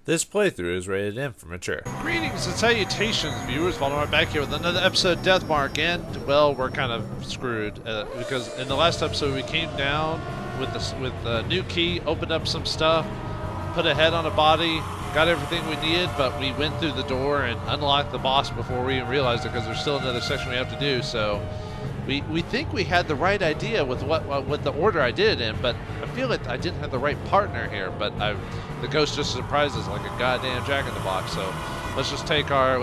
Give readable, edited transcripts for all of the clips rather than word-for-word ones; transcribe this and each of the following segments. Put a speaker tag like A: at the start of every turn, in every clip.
A: This playthrough is rated M for mature.
B: Greetings and salutations, viewers. Vauldemare back here with another episode of Deathmark, and well, we're kind of screwed because in the last episode we came down with the new key, opened up some stuff, put a head on a body, got everything we needed, but we went through the door and unlocked the boss before we even realized it because there's still another section we have to do. So we think we had the right idea with what the order I did it in, but I feel like I didn't have the right partner here. But the ghost just surprised us like a goddamn jack-in-the-box. So let's just take our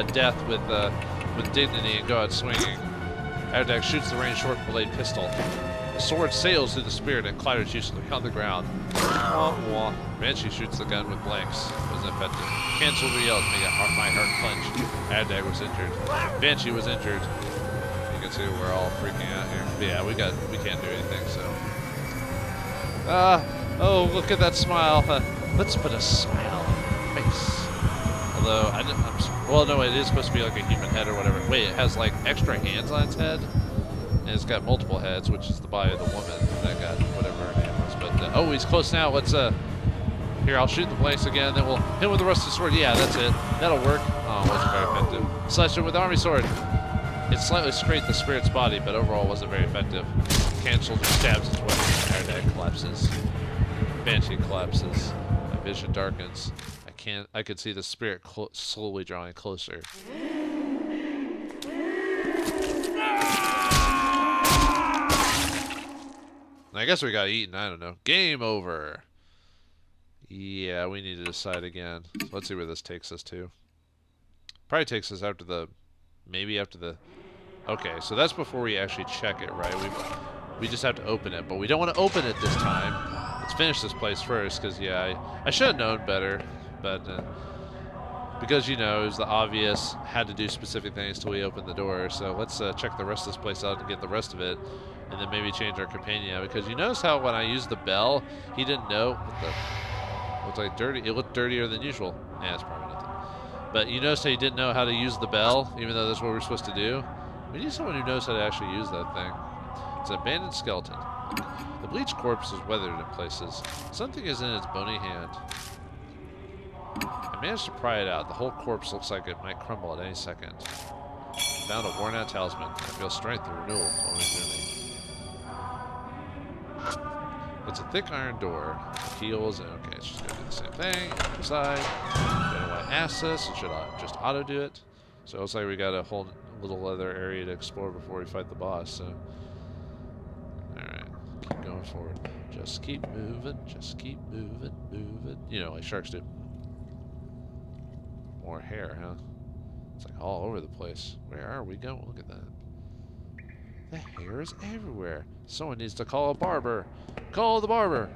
B: death with dignity and go out swinging. Erdek shoots the range short blade pistol. The sword sails through the spirit and clatters uselessly on the ground. Banshee shoots the gun with blanks. Was ineffective. Cancel yells, my heart clenched. Erdek was injured. Banshee was injured. You can see we're all freaking out here. But yeah, we can't do anything. So. Oh, look at that smile. Let's put a smile on your face. Although, well, no, it is supposed to be like a human head or whatever. Wait, it has like extra hands on its head? And it's got multiple heads, which is the body of the woman that got whatever her name was. But, oh, he's close now. Let's, here, I'll shoot the blanks again, then we'll hit him with the rusted sword. Yeah, that's it. That'll work. Oh, it wasn't very effective. Slashed him with the army sword. It slightly scraped the spirit's body, but overall wasn't very effective. Canceled, stabs its weapon. Erdek collapses. Banshee collapses. My vision darkens. I could see the spirit slowly drawing closer. I guess we got eaten. I don't know. Game over. Yeah, we need to decide again. So let's see where this takes us to. Probably takes us after the... Maybe after the... Okay, so that's before we actually check it, right? We just have to open it, but we don't want to open it this time. Let's finish this place first, because, yeah, I should have known better, but because, you know, it was the obvious, had to do specific things till we opened the door, so let's check the rest of this place out and get the rest of it, and then maybe change our companion out, because you notice how when I used the bell, he didn't know what the... Looked like dirty. It looked dirtier than usual. Yeah, it's probably nothing. But you notice how he didn't know how to use the bell, even though that's what we're supposed to do? We need someone who knows how to actually use that thing. It's an abandoned skeleton. The bleached corpse is weathered in places. Something is in its bony hand. I managed to pry it out. The whole corpse looks like it might crumble at any second. I found a worn-out talisman. I feel strength and renewal flowing through me. It's a thick iron door. Keels, and okay, it's just going to do the same thing. Inside. Don't know why I asked this. It should just auto-do it. So it looks like we got a whole little other area to explore before we fight the boss, so... Alright, keep going forward. Just keep moving, moving. You know, like sharks do. More hair, huh? It's like all over the place. Where are we going? Look at that. The hair is everywhere. Someone needs to call a barber. Call the barber!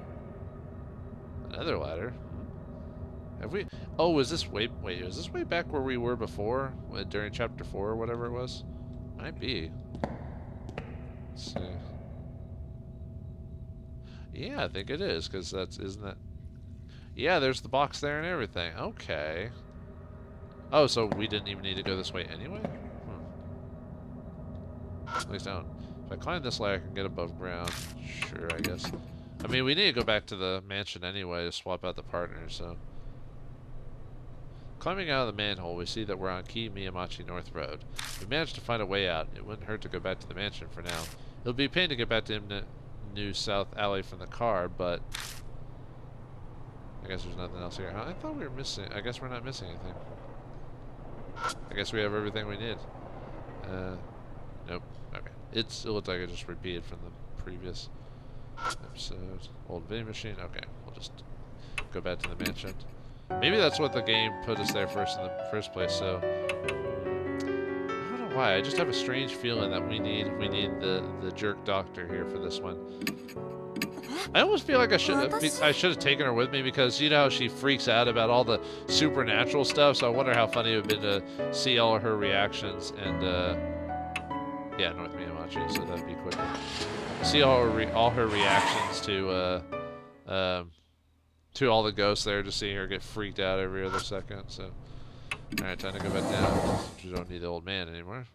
B: Another ladder. Have we... Oh, is this way... Wait, is this way back where we were before? During Chapter 4 or whatever it was? Might be. Let's see. Yeah, I think it is, because that's... Isn't that... Yeah, there's the box there and everything. Okay. Oh, so we didn't even need to go this way anyway? At least I don't... If I climb this ladder, I can get above ground. Sure, I guess. I mean, we need to go back to the mansion anyway to swap out the partners, so... Climbing out of the manhole, we see that we're on Key Miyamachi North Road. We managed to find a way out. It wouldn't hurt to go back to the mansion for now. It'll be a pain to get back to New South Alley from the car, but... I guess there's nothing else here. I thought we were missing... I guess we're not missing anything. I guess we have everything we need. Nope. Okay. It looked like it just repeated from the previous episode. Old vending machine. Okay. We'll just go back to the mansion. Maybe that's what the game put us there first in the first place, so... I don't know why. I just have a strange feeling that we need the jerk doctor here for this one. I almost feel like I should have taken her with me because you know how she freaks out about all the supernatural stuff, so I wonder how funny it would have been to see all of her reactions and yeah, North Miyamachi, so that'd be quicker. See all her reactions to all the ghosts there, just seeing her get freaked out every other second, so... Alright, time to go back down. We don't need the old man anymore.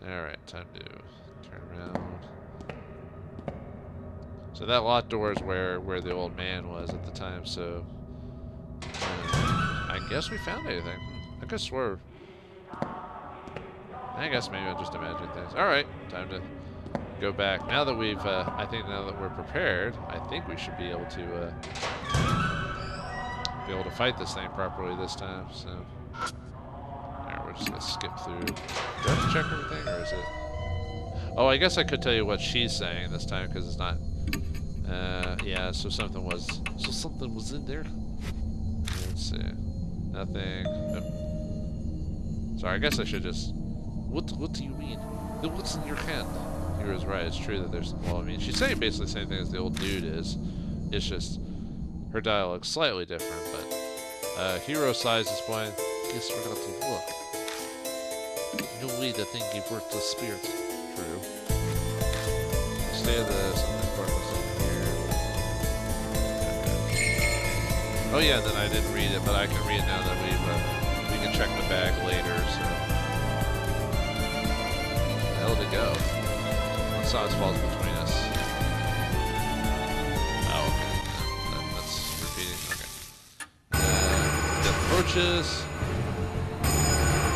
B: Alright, time to turn around. So that locked door is where the old man was at the time, so I guess we found anything. I could swear. I guess maybe I just imagined things. Alright, time to go back. Now that we've, I think now that we're prepared, I think we should be able to fight this thing properly this time, so. Alright, we're just gonna skip through. Do I have to check everything, or is it? Oh, I guess I could tell you what she's saying this time, because it's not, yeah, so something was in there. Let's see. Nothing. Nope. Sorry, I guess I should just, what do you mean? What's in your hand? Hiroo's right, it's true that there's, well, I mean, she's saying basically the same thing as the old dude is. It's just, her dialogue's slightly different, but, Hiroo sighs this point. Guess we're going to look. No way that thing gave work to the spirit. True. Stay of the something part was over here. Okay. Oh yeah, then I didn't read it, but I can read it now that we can check the bag later, so. Hell to go. One size falls between us. Oh, okay. That's repeating. Okay. Death approaches.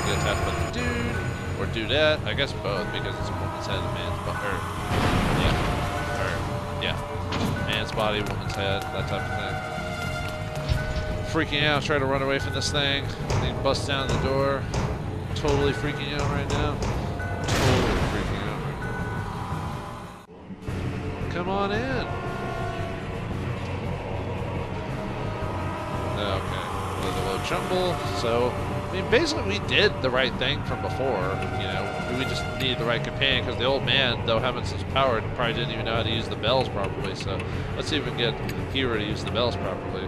B: Get attacked by the dude. Or dudette. I guess both, because it's a woman's head and a man's body. Yeah. Man's body, woman's head, that type of thing. Freaking out, try to run away from this thing. They bust down the door. Totally freaking out right now. Totally freaking out right now. Come on in. Okay. A little jumble. So, I mean, basically we did the right thing from before. You know, we just needed the right companion because the old man, though having such power, probably didn't even know how to use the bells properly. So, let's see if we can get Hiroo to use the bells properly.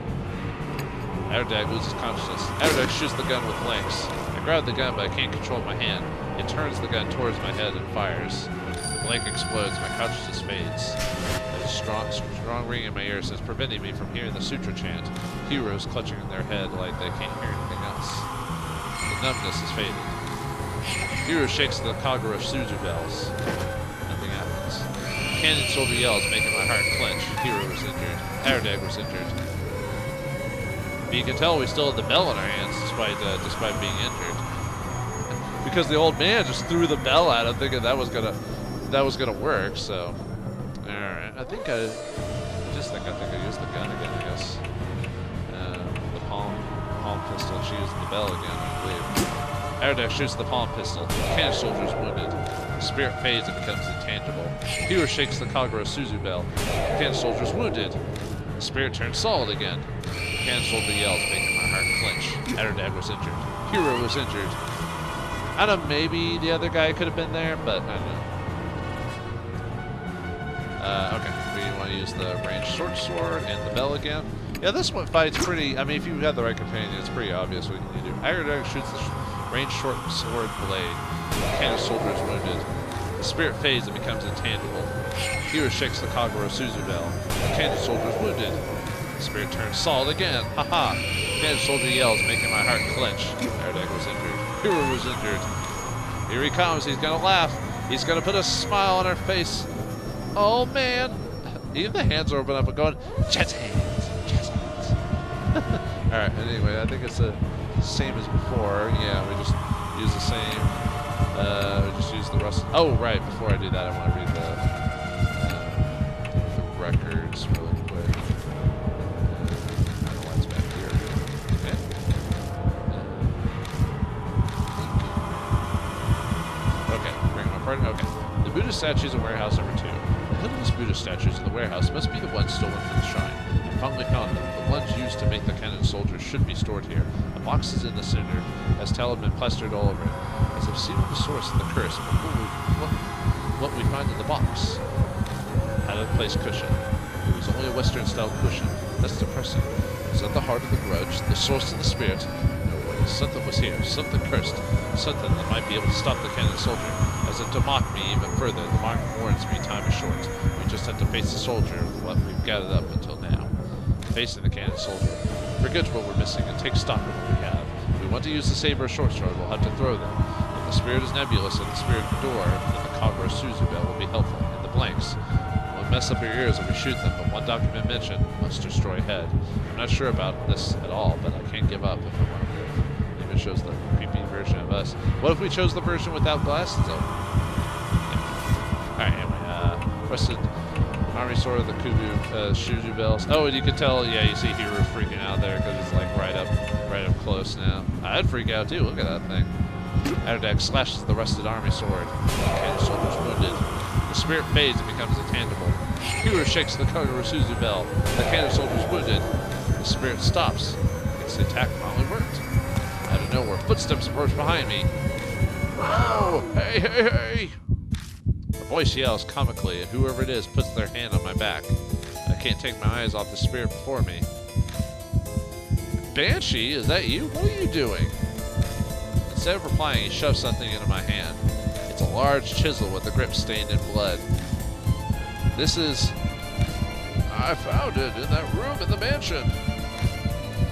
B: Aerdag loses consciousness. Aerdag shoots the gun with links. I grab the gun, but I can't control my hand. It turns the gun towards my head and fires. The blank explodes. My consciousness fades. There's a strong ring in my ears that's preventing me from hearing the sutra chant. Heroes clutching in their head like they can't hear anything else. The numbness is faded. Hiroo shakes the Kagura Suzu bells. Nothing happens. Kannon soldier yells, making my heart clench. Hiroo was injured. Aerdag was injured. But you can tell we still had the bell in our hands despite being injured. Because the old man just threw the bell at him, thinking that was gonna work. So, all right. I think I used the gun again. I guess the palm pistol. She used the bell again, I believe. Aerdag shoots the palm pistol. Kannon soldier is wounded. The spirit fades and becomes intangible. Hiroo shakes the Kagura Suzu bell. Kannon soldier is wounded. The spirit turns solid again. Kannon soldier yells, making my heart clench. Aerdag was injured. Hiroo was injured. I don't know, maybe the other guy could have been there, but I don't know. Okay, we want to use the ranged short sword and the bell again. Yeah, this one fight's pretty, I mean, if you have the right companion, it's pretty obvious what you need to do. Aerdag shoots the ranged short sword blade. Kannon soldier is wounded. The spirit fades and becomes intangible. Hiroo shakes the Kagura Suzu bell. Kannon soldier is wounded. The spirit turns solid again. Haha. Kannon soldier yells, making my heart clench. Aerdag was injured. Hiroo was injured. Here he comes. He's gonna laugh. He's gonna put a smile on her face. Oh man. Even the hands are open up and going, jazz hands, jazz hands. Alright, anyway, I think it's the same as before. Yeah, we just use the same. We just use the rust. Oh, right. Before I do that, I want to read the records really quick. I don't know why it's back here. Okay. Okay, bring my partner. Okay. The Buddha statues in warehouse number 2. The hoodless Buddha statues in the warehouse must be the ones stolen from the shrine. I finally found them. The ones used to make the Kannon soldiers should be stored here. The box is in the center, as talent been plastered all over it. As I've seen the source of the curse, but what we find in the box? Out of place cushion. It was only a Western-style cushion. That's depressing. Is that the heart of the grudge? The source of the spirit? No way. Something was here. Something cursed. Something that might be able to stop the Kannon soldier. As if to mock me even further, the mark warns me time is short. We just have to face the soldier with what we've gathered up until now. Facing the Kannon soldier. Forget what we're missing and take stock of what we have. If we want to use the saber or short sword, we'll have to throw them. If the spirit is nebulous and the spirit door, then the Kagura Suzu bell will be helpful. In the blanks, one will mess up your ears if we shoot them, but one document mentioned must destroy head. I'm not sure about this at all, but I can't give up if I want to live. Maybe it shows the creepy version of us. What if we chose the version without glasses, though? Alright, anyway, rusted army sword of the Shuju bells. Oh, and you can tell, yeah, you see Hiroo freaking out there because it's like right up close now. I'd freak out too, look at that thing. Adderdeck slashes the rusted army sword. Kannon soldier's wounded. The spirit fades and becomes intangible. Hiroo shakes the Suzu bell. The Kannon soldier's wounded. The spirit stops. Thinks the attack finally worked. Out of nowhere, footsteps approach behind me. Oh, hey, hey, hey! The voice yells comically, and whoever it is puts their hand on my back. I can't take my eyes off the spirit before me. Banshee, is that you? What are you doing? Instead of replying, he shoves something into my hand. It's a large chisel with the grip stained in blood. This is... I found it in that room in the mansion.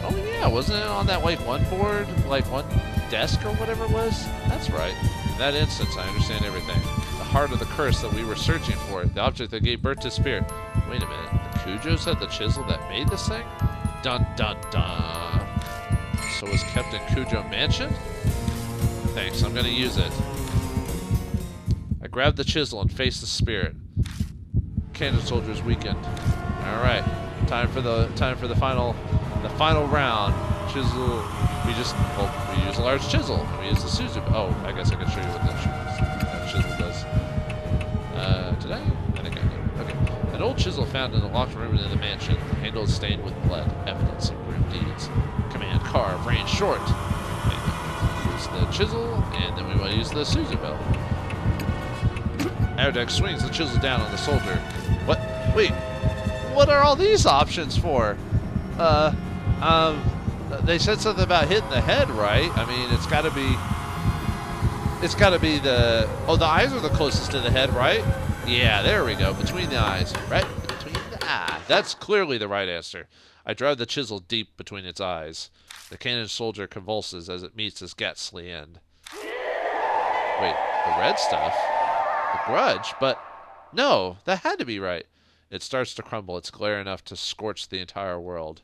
B: Oh yeah, wasn't it on that like one board? Like one desk or whatever it was? That's right. In that instance, I understand everything. The heart of the curse that we were searching for. The object that gave birth to spirit. Wait a minute. The Kujos had the chisel that made this thing? Dun dun dun. So it was kept in Kujo Mansion? Thanks, I'm gonna use it. I grabbed the chisel and faced the spirit. Kannon soldier's weakened. Alright. Time for the final round. Chisel. We use a large chisel. And we use the Suzu. Oh, I guess I can show you what that chisel does. Did I? I think I did. Okay. An old chisel found in a locked room in the mansion. The handle is stained with blood. Evidence of grim deeds. Command carve, range short. Use the chisel, and then we want to use the Suzu bell. Adderdeck swings the chisel down on the soldier. What? Wait. What are all these options for? They said something about hitting the head, right? I mean, it's got to be the... Oh, the eyes are the closest to the head, right? Yeah, there we go. Between the eyes. Right between the eye. That's clearly the right answer. I drive the chisel deep between its eyes. The Kannon soldier convulses as it meets his ghastly end. Wait, the red stuff? The grudge? But no, that had to be right. It starts to crumble. It's glare enough to scorch the entire world.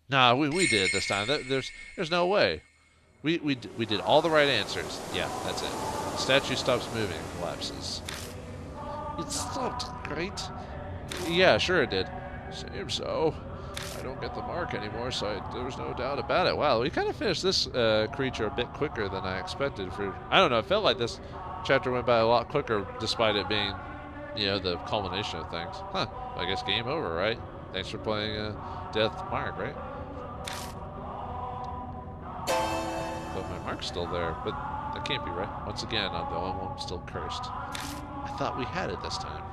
B: Nah, we did it this time. There's no way. We did all the right answers. Yeah, that's it. The statue stops moving and collapses. It stopped, right? Yeah, sure it did. Seems so. I don't get the mark anymore, so there was no doubt about it. Wow, we kind of finished this creature a bit quicker than I expected. I don't know, it felt like this chapter went by a lot quicker, despite it being, the culmination of things. Huh, I guess game over, right? Thanks for playing Death Mark, right? But my mark's still there, but that can't be right. Once again, I'm the only one still cursed. I thought we had it this time.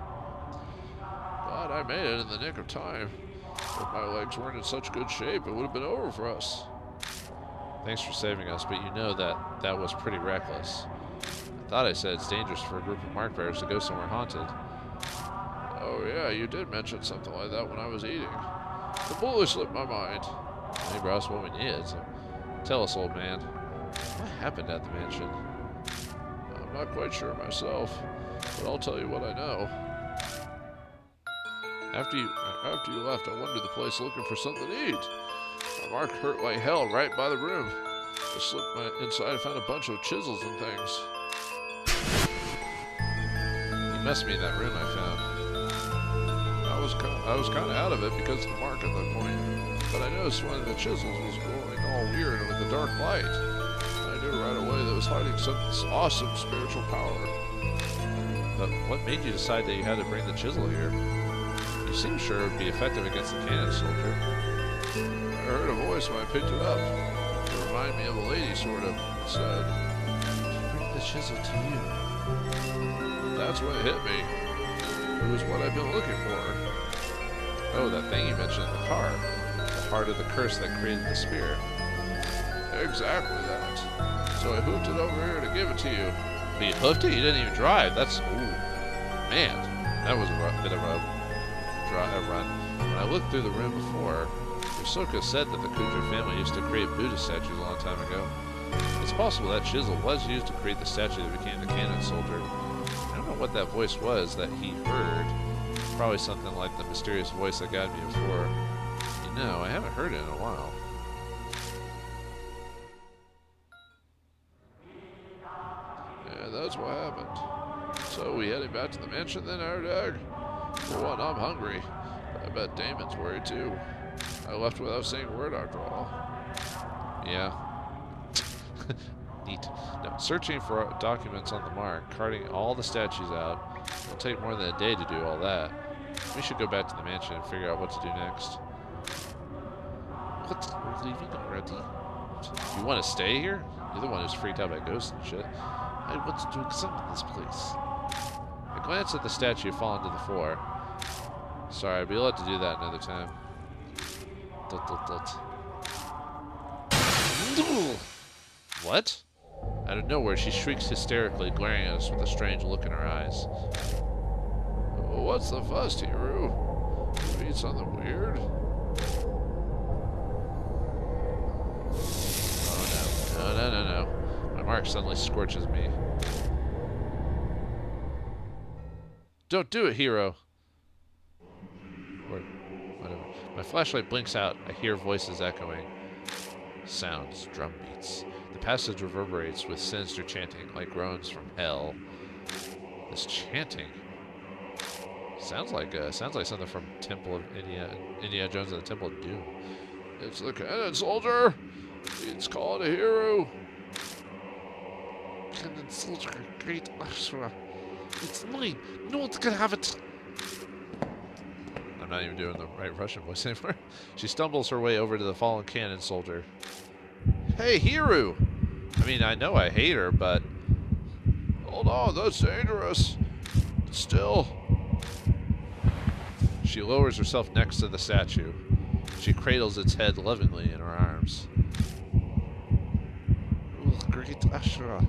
B: Glad I made it in the nick of time. If my legs weren't in such good shape, it would have been over for us. Thanks for saving us, but you know that was pretty reckless. I thought I said it's dangerous for a group of mark bearers to go somewhere haunted. Oh yeah, you did mention something like that when I was eating. Completely slipped my mind. They brought us what we needed, so tell us, old man. What happened at the mansion? I'm not quite sure myself, but I'll tell you what I know. After you left, I wandered the place looking for something to eat. My mark hurt like hell right by the room. I slipped inside and found a bunch of chisels and things. You messed me in that room I found. I was kind of out of it because of the mark at that point, but I noticed one of the chisels was glowing all weird with a dark light. I knew right away that it was hiding some awesome spiritual power. But what made you decide that you had to bring the chisel here? You seem sure it would be effective against the Kannon soldier. I heard a voice when I picked it up. It reminded me of a lady, sort of. It said, "Bring the chisel to you." That's when it hit me. It was what I've been looking for. Oh, that thing you mentioned in the car. The heart of the curse that created the spear. Exactly that. So I hoofed it over here to give it to you. But you hoofed it? You didn't even drive. That's... Ooh. Man. That was a bit of a run. When I looked through the room before, Yosoka said that the Kujo family used to create Buddha statues a long time ago. It's possible that chisel was used to create the statue that became the Kannon soldier. I don't know know what that voice was that he heard. Probably something like the mysterious voice that got me before. You know, I haven't heard it in a while. Yeah, that's what happened. So we headed back to the mansion then, our dog? For one, I'm hungry. I bet Damon's worried too. I left without saying a word after all. Yeah. Neat. Now, searching for documents on the mark, carting all the statues out. It'll take more than a day to do all that. We should go back to the mansion and figure out what to do next. What? We're leaving already? You want to stay here? You're the one who's freaked out by ghosts and shit. I want to examine this place. I glanced at the statue fallen to the floor. Sorry, I'll be allowed to do that another time. What? Out of nowhere, she shrieks hysterically, glaring at us with a strange look in her eyes. What's the fuss, Hiroo? You eat something weird? Oh no. No. My mark suddenly scorches me. Don't do it, Hiroo! Or whatever. My flashlight blinks out. I hear voices echoing. Sounds, drum beats. The passage reverberates with sinister chanting, like groans from hell. This chanting sounds like something from Temple of Indiana Jones and the Temple of Doom. It's the Kannon soldier. It's called a Hiroo. Kannon soldier, great Aksys. It's mine. No one's gonna have it. I'm not even doing the right Russian voice anymore. She stumbles her way over to the fallen Kannon soldier. Hey, Hiroo! I mean, I know I hate her, but... Hold on, that's dangerous. Still... She lowers herself next to the statue. She cradles its head lovingly in her arms. Oh, great Ashra.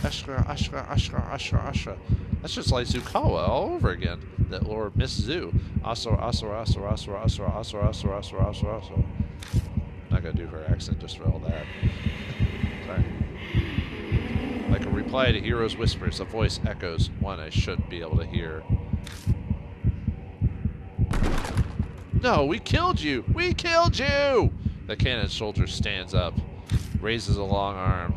B: Ashra. That's just like Zukawa all over again. Or Miss Zoo. Asura. I'm not gonna do her accent just for all that. Sorry. Like a reply to Hiroo's whispers, a voice echoes, one I should be able to hear. No, we killed you! We killed you! The Kannon soldier stands up, raises a long arm.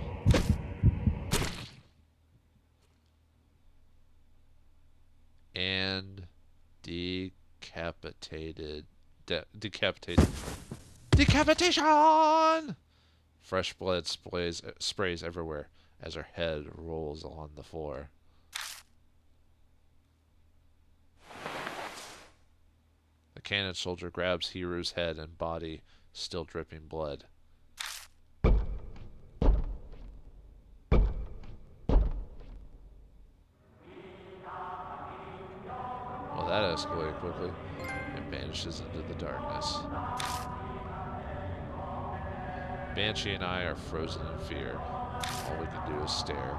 B: And decapitated. Decapitation! Fresh blood sprays everywhere as her head rolls on the floor. The Kannon soldier grabs Hiroo's head and body, still dripping blood. Well, that escalated quickly and vanishes into the darkness. Banshee and I are frozen in fear. All we can do is stare.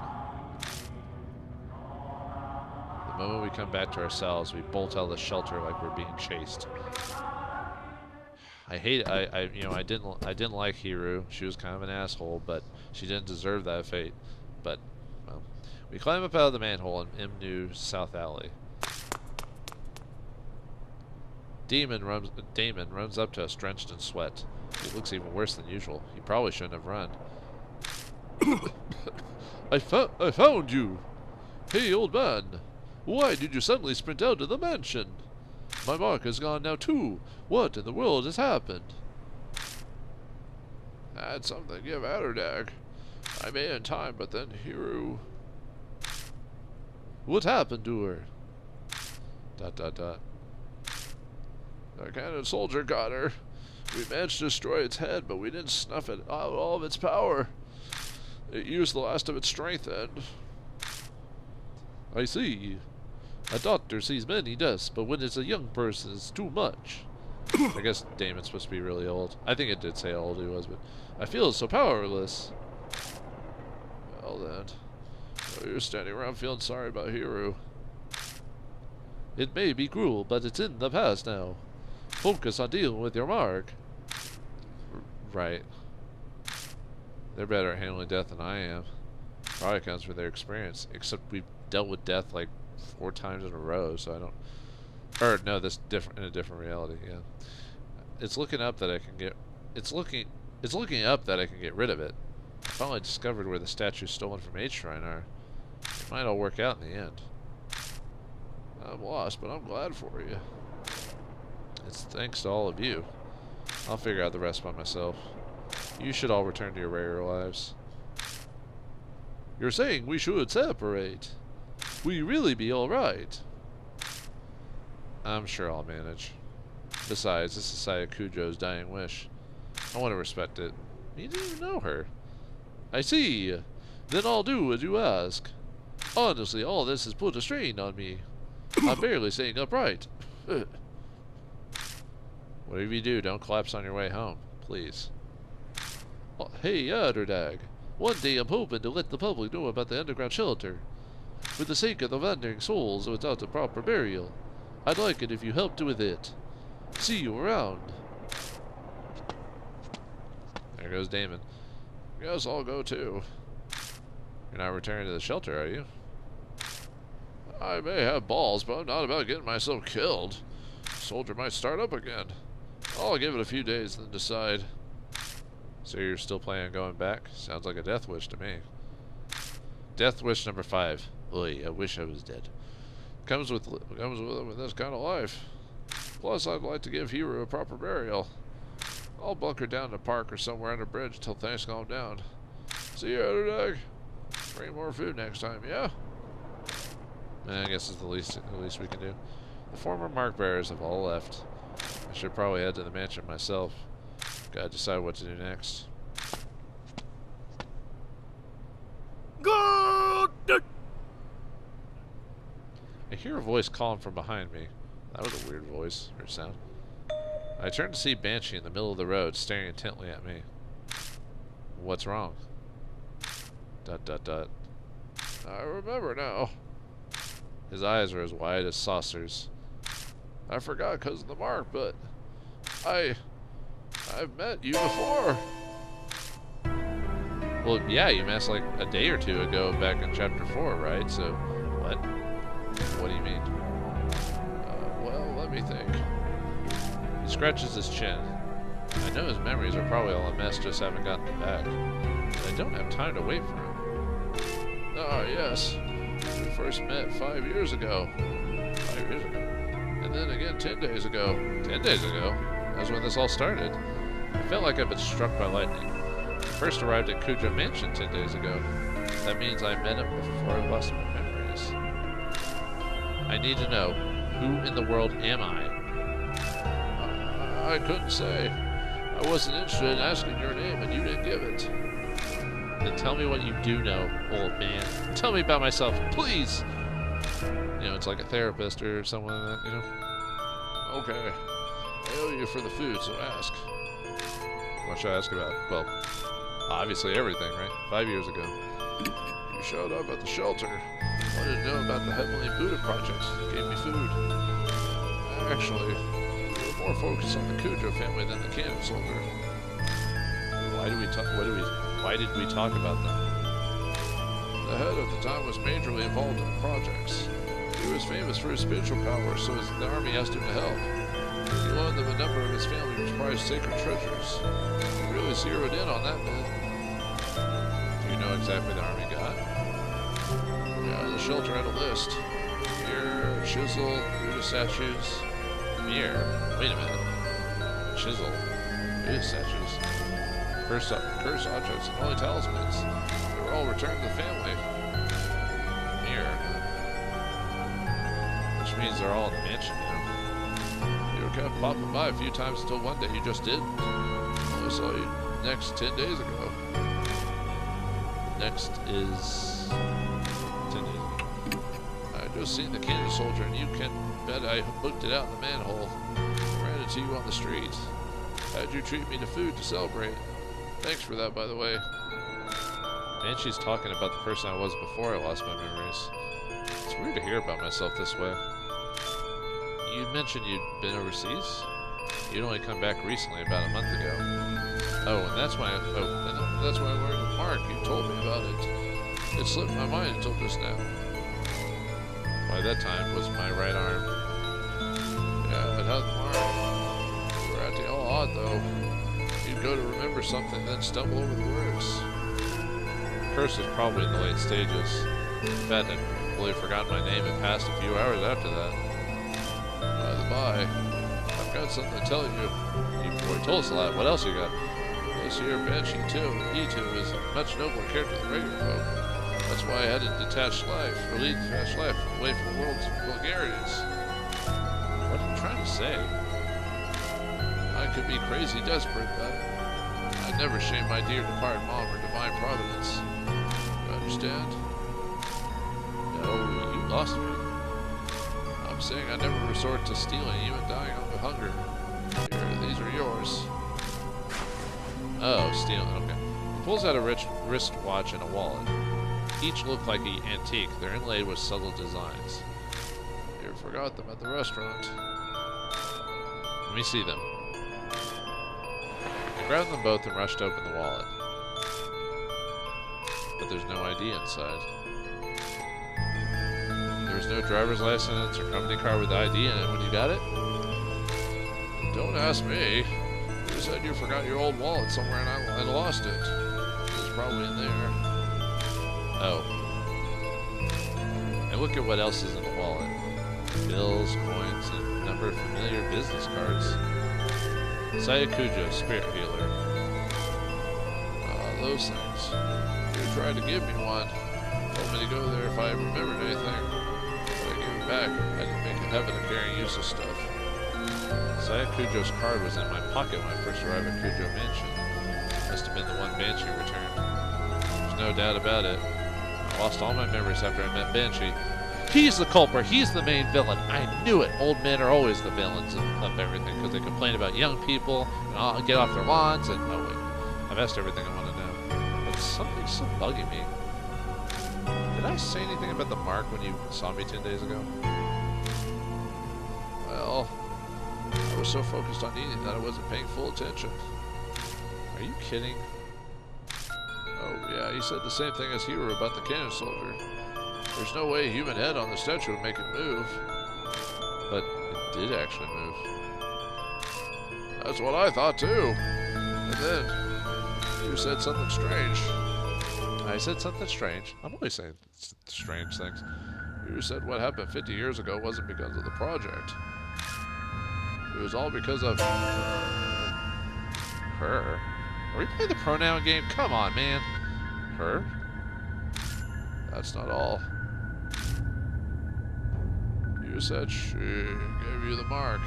B: The moment we come back to ourselves, we bolt out of the shelter like we're being chased. I didn't like Hiroo. She was kind of an asshole, but she didn't deserve that fate. But, well, we climb up out of the manhole in Imnu South Alley. Damon runs up to us drenched in sweat. He looks even worse than usual. He probably shouldn't have run. I found you! Hey, old man! Why did you suddenly sprint out of the mansion? My mark is gone now too. What in the world has happened? I had something to give Atterdag. I made in time, but then Hiroo... What happened to her? ... The Kannon soldier got her. We managed to destroy its head, but we didn't snuff it out all of its power. It used the last of its strength and... I see. A doctor sees many deaths, but when it's a young person, it's too much. I guess Damon's supposed to be really old. I think it did say how old he was, but I feel so powerless. Well then, you're standing around feeling sorry about Hiroo. It may be cruel, but it's in the past now. Focus on dealing with your mark. Right. They're better at handling death than I am. Probably comes from their experience. Except we've dealt with death like 4 times in a row, so I don't... Or, no, this different in a different reality, yeah. It's looking up that I can get... It's looking up that I can get rid of it. I finally discovered where the statues stolen from SHIIN are. It might all work out in the end. I'm lost, but I'm glad for you. It's thanks to all of you. I'll figure out the rest by myself. You should all return to your regular lives. You're saying we should separate? Will you really be alright? I'm sure I'll manage. Besides, this is Saya Kujo's dying wish. I want to respect it. You didn't even know her. I see. Then I'll do as you ask. Honestly, all this has put a strain on me. I'm barely staying upright. Whatever you do, don't collapse on your way home, please. Oh, hey, Adderdag. One day I'm hoping to let the public know about the underground shelter. For the sake of the wandering souls without a proper burial, I'd like it if you helped with it. See you around. There goes Damon. Guess I'll go too. You're not returning to the shelter, are you? I may have balls, but I'm not about getting myself killed. Soldier might start up again. I'll give it a few days, then decide. So you're still planning on going back? Sounds like a death wish to me. Death wish number 5. Oy, I wish I was dead. Comes with this kind of life. Plus, I'd like to give Hiroo a proper burial. I'll bunker down in the park or somewhere under a bridge till things calm down. See you, Adderdag. Bring more food next time, yeah? I guess it's the least we can do. The former mark bearers have all left. I should probably head to the mansion myself. Gotta decide what to do next. I hear a voice calling from behind me. That was a weird voice or sound. I turn to see Banshee in the middle of the road, staring intently at me. What's wrong? ... I remember now. His eyes are as wide as saucers. I forgot because of the mark, but I've met you before. Well, yeah, you met us like a day or two ago back in chapter 4, right? So, what? What do you mean? Well, let me think. He scratches his chin. I know his memories are probably all a mess, just haven't gotten them back. But I don't have time to wait for him. Ah, yes. We first met 5 years ago. 5 years ago. And then again 10 days ago. 10 days ago? That's when this all started. I felt like I'd been struck by lightning. I first arrived at Kujo Mansion 10 days ago. That means I met him before I lost my memories. I need to know, who in the world am I? I couldn't say. I wasn't interested in asking your name and you didn't give it. Then tell me what you do know, old man. Tell me about myself, please! You know, it's like a therapist or someone like that, you know? Okay. I owe you for the food, so ask. What should I ask about? Well, obviously everything, right? 5 years ago. You showed up at the shelter. Wanted to know about the Heavenly Buddha projects. Gave me food. Actually, we were more focused on the Kujo family than the Kannon soldier. Why did we talk about them? The head at the time was majorly involved in the projects. He was famous for his spiritual power, so the army asked him to help. He loaned them a number of his family's prized sacred treasures. He really zeroed in on that bit. Do you know exactly the army got? Yeah, the shelter had a list. Mirror, chisel, Buddha statues. Mirror? Wait a minute. Chisel? Buddha statues? Cursed objects and holy talismans. They were all returned to the family. Mirror. Which means they're all in the mansion now. You were kept popping by a few times until one day you just didn't. I saw you next 10 days ago. Next is 10 days ago. I just seen the Kannon soldier and you can bet I booked it out in the manhole. Ran into you on the street. How'd you treat me to food to celebrate? Thanks for that, by the way. Banshee's talking about the person I was before I lost my memories. It's weird to hear about myself this way. You mentioned you'd been overseas? You'd only come back recently, about a month ago. Oh, and that's why I learned the mark. You told me about it. It slipped my mind until just now. by that time, was my right arm. Yeah, it had the mark. We were acting all odd, though. You'd go to remember something, then stumble over the words. The curse was probably in the late stages. In fact, I'd completely forgotten my name. It passed a few hours after that. By the by, I've got something to tell you. You've already told us a lot. What else you got? This here Banshee, too. He, too, is a much nobler character than regular folk. That's why I had a detached life, or lead a detached life, away from the world's vulgarities. What are you trying to say? I could be crazy desperate, but I'd never shame my dear departed mom or divine providence. You understand? No, you lost me. I'm saying I never resort to stealing, even dying of hunger. Here, these are yours. Oh, stealing, okay. He pulls out a rich wristwatch and a wallet. Each look like an antique. They're inlaid with subtle designs. You forgot them at the restaurant. Let me see them. I grabbed them both and rushed open the wallet. But there's no ID inside. There was no driver's license or company card with ID in it when you got it? Don't ask me. You said you forgot your old wallet somewhere and I lost it. It's probably in there. Oh. And look at what else is in the wallet. Bills, coins, and a number of familiar business cards. Sayakujo, spirit healer. Those things. You tried to give me one. Told me to go there if I remembered anything. But I gave it back. I didn't make a habit of carrying useless stuff. Sayakujo's card was in my pocket when I first arrived at Kujo Mansion. Must have been the one Banshee returned. There's no doubt about it. I lost all my memories after I met Banshee. He's the culprit. He's the main villain. I knew it. Old men are always the villains of everything because they complain about young people and get off their lawns. And oh wait, I've asked everything I want to know. But something's still bugging me. Did I say anything about the mark when you saw me 10 days ago? Well, I was so focused on eating that I wasn't paying full attention. Are you kidding? Oh yeah, he said the same thing as Hiroo about the cannon soldier. There's no way a human head on the statue would make it move. But it did actually move. That's what I thought too. And then you said something strange. I said something strange. I'm always saying strange things. You said what happened 50 years ago wasn't because of the project. It was all because of her. Are we playing the pronoun game? Come on, man. Her? That's not all. You said she gave you the mark.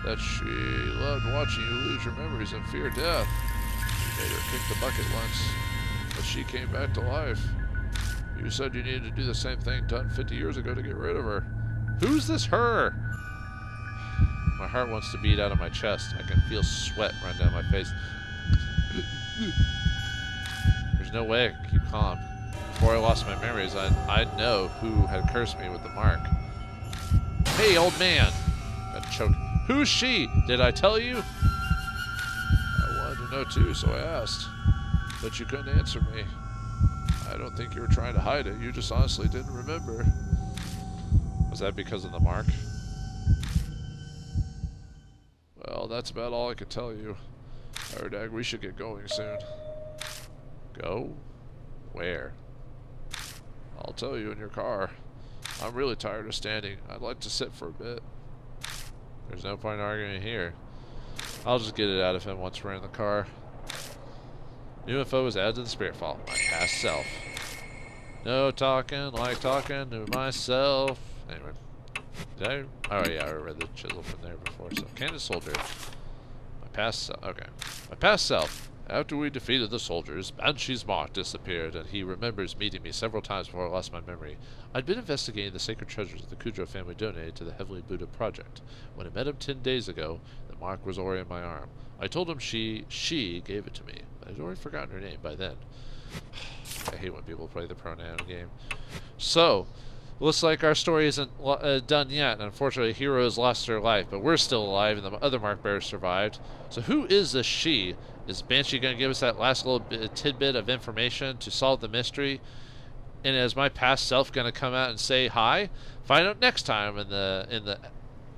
B: That she loved watching you lose your memories and fear death. You made her kick the bucket once, but she came back to life. You said you needed to do the same thing done 50 years ago to get rid of her. Who's this her? My heart wants to beat out of my chest. I can feel sweat run down my face. There's no way I can keep calm. Before I lost my memories, I'd know who had cursed me with the mark. Hey, old man! Got choked. Who's she? Did I tell you? I wanted to know too, so I asked. But you couldn't answer me. I don't think you were trying to hide it. You just honestly didn't remember. Was that because of the mark? Well, that's about all I can tell you. Ardag, we should get going soon. Go? Where? I'll tell you in your car. I'm really tired of standing. I'd like to sit for a bit. There's no point in arguing here. I'll just get it out of him once we're in the car. New info was added to the spirit file. My past self. No talking like talking to myself. Anyway. Did I? Oh yeah, I read the chisel from there before. So, Cannon soldier. My past self. Okay. My past self. After we defeated the soldiers, Banshee's mark disappeared, and he remembers meeting me several times before I lost my memory. I'd been investigating the sacred treasures the Kujo family donated to the Heavenly Buddha Project. When I met him 10 days ago, the mark was already in my arm. I told him she gave it to me, but I'd already forgotten her name by then. I hate when people play the pronoun game. So, looks like our story isn't done yet. Unfortunately, Hiroo has lost her life, but we're still alive, and the other mark bearers survived. So who is this she? Is Banshee going to give us that last little tidbit of information to solve the mystery? And is my past self going to come out and say hi? Find out next time in the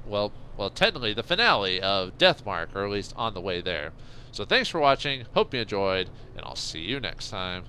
B: well, technically the finale of Deathmark, or at least on the way there. So thanks for watching. Hope you enjoyed, and I'll see you next time.